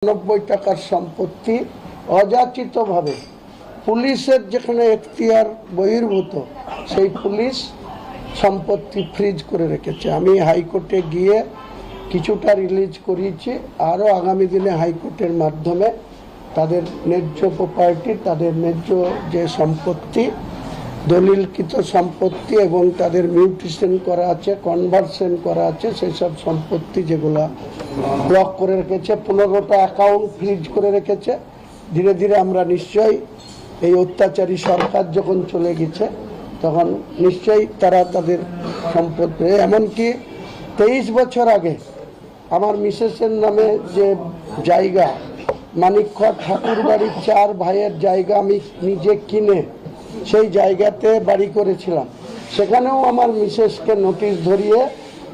90 টাকার সম্পত্তি অযাচিতভাবে পুলিশের যেখানে এখতিয়ার বহির্ভূত সেই পুলিশ সম্পত্তি ফ্রিজ করে রেখেছে। আমি হাইকোর্টে গিয়ে কিছুটা রিলিজ করিয়েছি, আরও আগামী দিনে হাইকোর্টের মাধ্যমে তাদের ন্যায্য প্রপার্টি, তাদের ন্যায্য যে সম্পত্তি, দলিলকৃত সম্পত্তি এবং তাদের মিউটেশন করা আছে, কনভার্সন করা আছে, সেই সব সম্পত্তি যেগুলো ব্লক করে রেখেছে, 15টা অ্যাকাউন্ট ফ্রিজ করে রেখেছে। ধীরে ধীরে আমরা নিশ্চয়ই এই অত্যাচারী সরকার যখন চলে গেছে তখন নিশ্চয়ই তারা তাদের সম্পদ পেয়ে, এমনকি 23 বছর আগে আমার মিসেসের নামে যে জায়গা মানিকখোয়া ঠাকুর বাড়ির 4 ভাইয়ের জায়গা আমি নিজে কিনে সেই জায়গাতে বাড়ি করেছিলাম। সেখানেও আমার মিসেসকে নোটিশ ধরিয়ে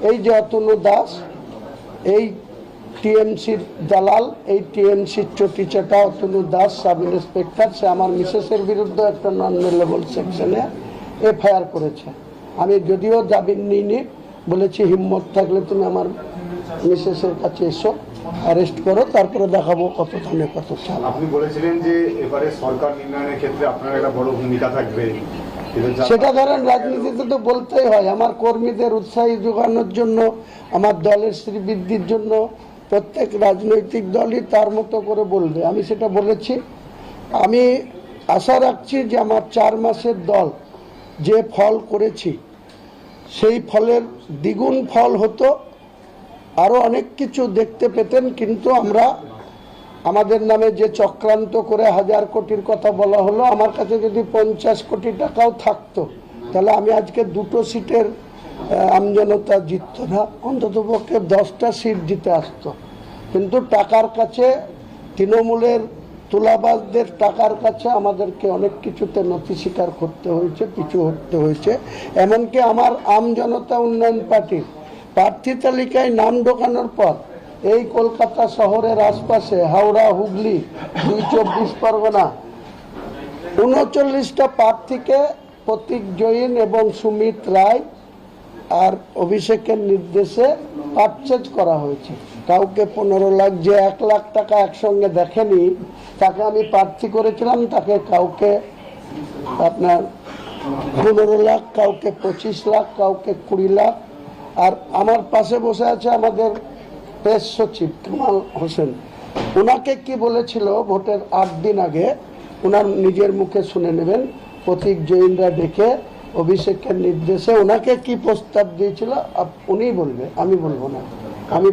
এই যে অতনু দাস, এই টিএমসির দালাল, এই টিএমসির চটিচাটা অতনু দাস সাব ইন্সপেক্টর, সে আমার মিসেসের বিরুদ্ধে একটা নন মেলেবল সেকশনে এফআইআর করেছে। আমি যদিও জামিন নিইনি, বলেছি হিম্মত থাকলে তুমি আমার মিসেসের কাছে এসো, অ্যারেস্ট করো, তারপরে দেখাবো কত থানে কত চাল। আপনি বলেছিলেন যে এবারে সরকার নির্ণয়ের ক্ষেত্রে আপনার একটা বড় ভূমিকা থাকবে, সেটা ধরেন রাজনীতিতে তো বলতেই হয়। আমার কর্মীদের উৎসাহী যোগানোর জন্য, আমার দলের শ্রীবৃদ্ধির জন্য প্রত্যেক রাজনৈতিক দলই তার মতো করে বলবে, আমি সেটা বলেছি। আমি আশা রাখছি যে আমার 4 মাসের দল যে ফল করেছি সেই ফলের দ্বিগুণ ফল হতো, আরও অনেক কিছু দেখতে পেতেন। কিন্তু আমরা আমাদের নামে যে চক্রান্ত করে 1000 কোটির কথা বলা হলো, আমার কাছে যদি 50 কোটি টাকাও থাকতো তাহলে আমি আজকে 2টো সিটের আমজনতা জিততো না, অন্ততপক্ষে 10টা সিট জিতে আসতো। কিন্তু টাকার কাছে, তৃণমূলের তুলাবাজদের টাকার কাছে আমাদেরকে অনেক কিছুতে নথি স্বীকার করতে হয়েছে, পিছু হতে হয়েছে। এমনকি আমার আমজনতা উন্নয়ন পার্টির প্রার্থী তালিকায় নাম ঢোকানোর পর এই কলকাতা শহরের আশপাশে হাওড়া, হুগলি, 24 পরগনা 39টা প্রার্থীকে প্রতীক জৈন এবং সুমিত রায় আর অভিষেকের নির্দেশে পারচেজ করা হয়েছে। কাউকে 15 লাখ, যে 1 লাখ টাকা একসঙ্গে দেখেনি তাকে আমি প্রার্থী করেছিলাম, তাকে কাউকে আপনার 15 লাখ, কাউকে 25 লাখ, কাউকে 20 লাখ। আর আমার পাশে বসে আছে আমাদের প্রেস সচিব কামাল হোসেন, ওনাকে কি বলেছিল ভোটের 8 দিন আগে, ওনার নিজের মুখে শুনে নেবেন, প্রতীক জৈনরা ডেকে অভিষেকের নির্দেশে ওনাকে কি প্রস্তাব দিয়েছিল উনিই বলবে, আমি বলবো না। আমি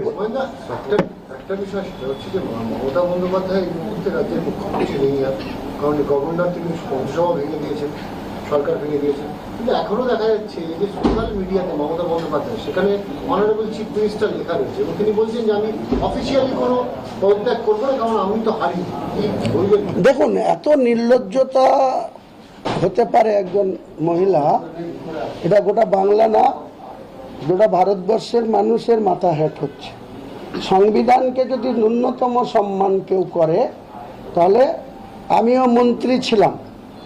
একটা বিষয় সেটা হচ্ছে যে মমতা বন্দ্যোপাধ্যায় এই মুহূর্তে রাজ্যের মুখ্যমন্ত্রী নেই, কারণ গভর্নর তিনি মন্ত্রিসভা ভেঙে দিয়েছেন, সরকার ভেঙে দিয়েছেন। কিন্তু এখনো দেখা যাচ্ছে যে সোশ্যাল মিডিয়াতে মমতা বন্দ্যোপাধ্যায় সেখানে অনারেবল চিফ মিনিস্টার লেখা রয়েছে এবং তিনি বলছেন যে আমি অফিসিয়ালি কোনো পদত্যাগ করবো না, কারণ আমি তো হারিয়ে। দেখুন, এত নির্লজ্জতা হতে পারে একজন মহিলা, এটা গোটা বাংলা না, গোটা ভারতবর্ষের মানুষের মাথা হেঁট হচ্ছে। সংবিধানকে যদি ন্যূনতম সম্মান কেউ করে, তাহলে আমিও মন্ত্রী ছিলাম।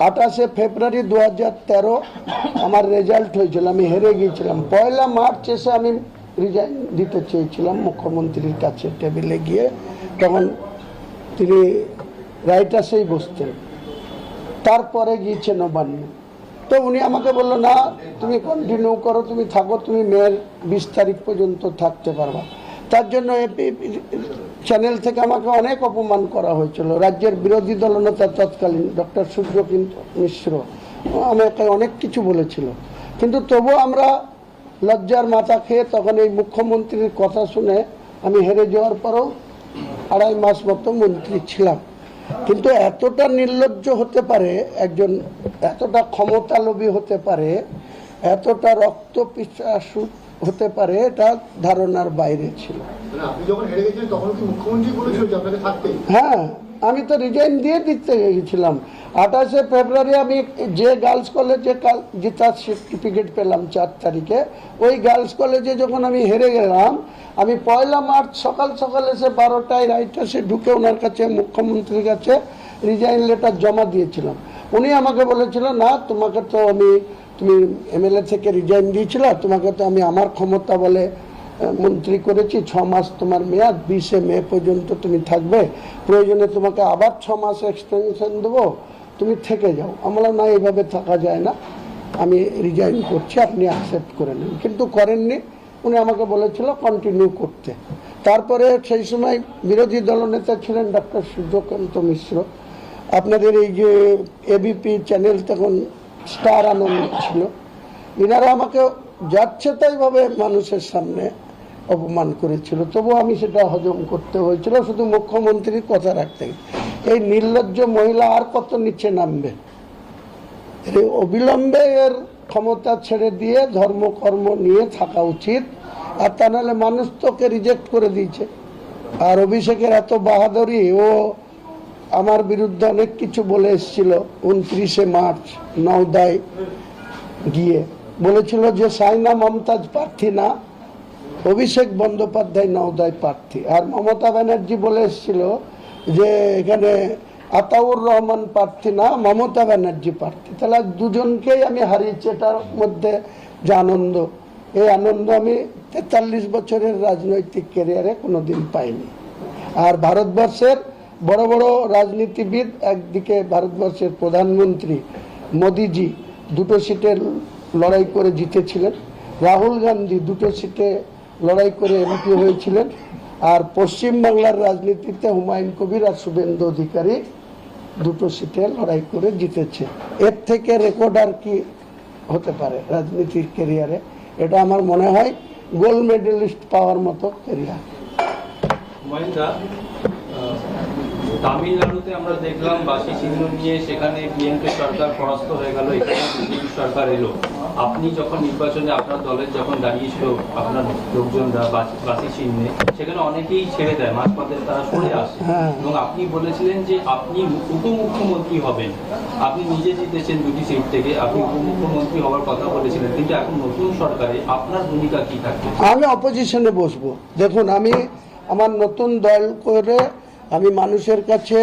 28শে ফেব্রুয়ারি 2013 আমার রেজাল্ট হয়েছিল, আমি হেরে গিয়েছিলাম। 1 মার্চ এসে আমি রিজাইন দিতে চেয়েছিলাম মুখ্যমন্ত্রীর কাছে, টেবিলে গিয়ে, তখন তিনি রাইটাসেই বসতেন। তারপরে গিয়েছে নবান্ন, তো উনি আমাকে বললো না তুমি কন্টিনিউ করো, তুমি থাকো, তুমি মেয়ের 20 তারিখ পর্যন্ত থাকতে পারবা। তার জন্য এপি চ্যানেল থেকে আমাকে অনেক অপমান করা হয়েছিল। রাজ্যের বিরোধী দলনেতা তৎকালীন ডক্টর সূর্যকান্ত মিশ্র আমাকে অনেক কিছু বলেছিল, কিন্তু তবুও আমরা লজ্জার মাথা খেয়ে তখন এই মুখ্যমন্ত্রীর কথা শুনে আমি হেরে যাওয়ার পরেও 2.5 মাস মতো মন্ত্রী ছিলাম। কিন্তু এতটা নির্লজ্জ হতে পারে একজন, এতটা ক্ষমতালোভী হতে পারে, এতটা রক্ত পিপাসু হতে পারে, এটা ধারণার বাইরে ছিল। হ্যাঁ, আমি তো রিজাইন দিয়ে দিতে গেছিলাম। 28শে ফেব্রুয়ারি আমি যে গার্লস কলেজে জেতার সার্টিফিকেট পেলাম 4 তারিখে, ওই গার্লস কলেজে যখন আমি হেরে গেলাম, আমি 1 মার্চ সকাল সকাল এসে 12টায় রাইটাসে ঢুকে ওনার কাছে, মুখ্যমন্ত্রীর কাছে রিজাইন লেটার জমা দিয়েছিলাম। উনি আমাকে বলেছিল না তোমাকে তো তুমি এমএলএ থেকে রিজাইন দিয়েছিল, তোমাকে তো আমি আমার ক্ষমতা বলে মন্ত্রী করেছি, 6 মাস তোমার মেয়াদ, 20শে মে পর্যন্ত তুমি থাকবে, প্রয়োজনে তোমাকে আবার 6 মাস এক্সটেনশন দেবো, তুমি থেকে যাও। আমরা না, এইভাবে থাকা যায় না, আমি রিজাইন করছি, আপনি অ্যাকসেপ্ট করে নেন। কিন্তু করেননি, উনি আমাকে বলেছিল কন্টিনিউ করতে। তারপরে সেই সময় বিরোধী দলনেতা ছিলেন ডক্টর সূর্যকান্ত মিশ্র, আপনাদের এই যে এবিপি চ্যানেল তখন স্টার আনন্দ ছিল, এনারা আমাকে যাচ্ছে তাইভাবে মানুষের সামনে অপমান করেছিল। তবু আমি সেটা হজম করতে হয়েছিল, শুধু মুখ্যমন্ত্রীর কথা রাখতে। এই নির্লজ্জ মহিলা আর কত নিচে নামবে? এই অবিলম্বে এর ক্ষমতা ছেড়ে দিয়ে ধর্মকর্ম নিয়ে থাকা উচিত, আর তা নাহলে মানুষ তোকে রিজেক্ট করে দিয়েছে। আর অভিষেকের এত বাহাদুরি, ও আমার বিরুদ্ধে অনেক কিছু বলে এসেছিল। 29শে মার্চ নওদায় গিয়ে বলেছিল যে সাইনা মমতাজ প্রার্থী না, অভিষেক বন্দ্যোপাধ্যায় নওদায় প্রার্থী। আর মমতা ব্যানার্জি বলে এসেছিল যে এখানে আতাউর রহমান প্রার্থী না, মমতা ব্যানার্জি প্রার্থী। তাহলে দুজনকেই আমি হারিয়েছি। এটার মধ্যে যে আনন্দ, এই আনন্দ আমি 43 বছরের রাজনৈতিক ক্যারিয়ারে কোনোদিন পাইনি। আর ভারতবর্ষের বড় বড় রাজনীতিবিদ, একদিকে ভারতবর্ষের প্রধানমন্ত্রী মোদিজি 2টো সিটে লড়াই করে জিতেছিলেন, রাহুল গান্ধী 2টো সিটে লড়াই করে এমপি হয়েছিলেন, আর পশ্চিমবাংলার রাজনীতিতে হুমায়ুন কবির আর শুভেন্দু অধিকারী 2টো সিটে লড়াই করে জিতেছে। এর থেকে রেকর্ড আর কি হতে পারে রাজনীতির ক্যারিয়ারে? এটা আমার মনে হয় গোল্ড মেডেলিস্ট পাওয়ার মতো ক্যারিয়ার। তামিলনাড়ুতে আমরা দেখলাম বাসি চিহ্ন নিয়ে সেখানে বিএনপি সরকার পরাস্ত হয়ে গেল, এখানে বিজেপি সরকার এলো। আপনি যখন নির্বাচনে আপনার দলের যখন দাঁড়িয়েছিল আপনার লোকজনরা বাসি চিহ্নে, সেখানে অনেকেই ছেড়ে দেয়, মাঝপথে তারা সরে আসে, এবং আপনি বলেছিলেন যে আপনি উপমুখ্যমন্ত্রী হবেন। আপনি নিজে জিতেছেন 2টি সিট থেকে, আপনি উপমুখ্যমন্ত্রী হওয়ার কথা বলেছিলেন, কিন্তু এখন নতুন সরকারে আপনার ভূমিকা কি থাকবে? আমি অপোজিশনে বসবো। দেখুন, আমি আমার নতুন দল করে আমি মানুষের কাছে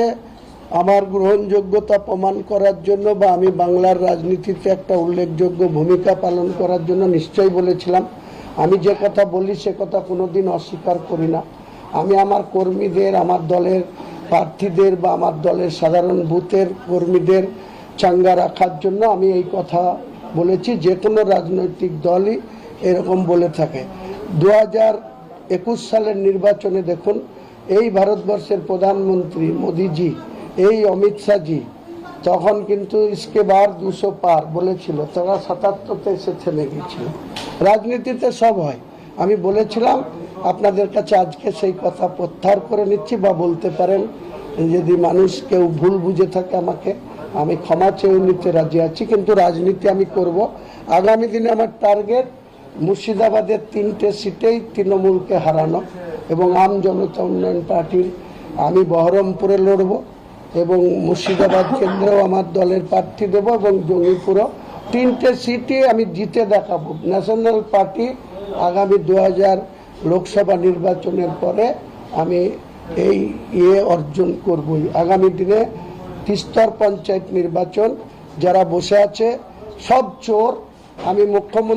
আমার গ্রহণযোগ্যতা প্রমাণ করার জন্য, বা আমি বাংলার রাজনীতিতে একটা উল্লেখযোগ্য ভূমিকা পালন করার জন্য নিশ্চয়ই বলেছিলাম। আমি যে কথা বলি সে কথা কোনোদিন অস্বীকার করি না। আমি আমার কর্মীদের, আমার দলের প্রার্থীদের বা আমার দলের সাধারণ বুথের কর্মীদের চাঙ্গা রাখার জন্য আমি এই কথা বলেছি। যে কোনো রাজনৈতিক দলই এরকম বলে থাকে। 2021 সালের নির্বাচনে দেখুন, এই ভারতবর্ষের প্রধানমন্ত্রী মোদিজি, এই অমিত শাহজি তখন কিন্তু ইসকে বার 200 পার বলেছিল, তারা 77তে এসে থেমে গিয়েছিল। রাজনীতিতে সব হয়। আমি বলেছিলাম, আপনাদের কাছে আজকে সেই কথা প্রত্যাহার করে নিচ্ছি, বা বলতে পারেন যদি মানুষ কেউ ভুল বুঝে থাকে আমাকে, আমি ক্ষমা চেয়ে নিতে রাজি আছি, কিন্তু রাজনীতি আমি করব। আগামী দিনে আমার টার্গেট মুর্শিদাবাদের 3টে সিটেই তৃণমূলকে হারানো, এবং আম জনতা উন্নয়ন পার্টির আমি বহরমপুরে লড়ব, এবং মুর্শিদাবাদ কেন্দ্রেও আমার দলের প্রার্থী দেব, এবং জঙ্গিপুরও। 3টে সিটই আমি জিতে দেখাবো। ন্যাশনাল পার্টি আগামী 2000 লোকসভা নির্বাচনের পরে আমি এই অর্জন করবই। আগামী দিনে তিস্তর পঞ্চায়েত নির্বাচন, যারা বসে আছে সব চোর। আমি মুখ্যমন্ত্রী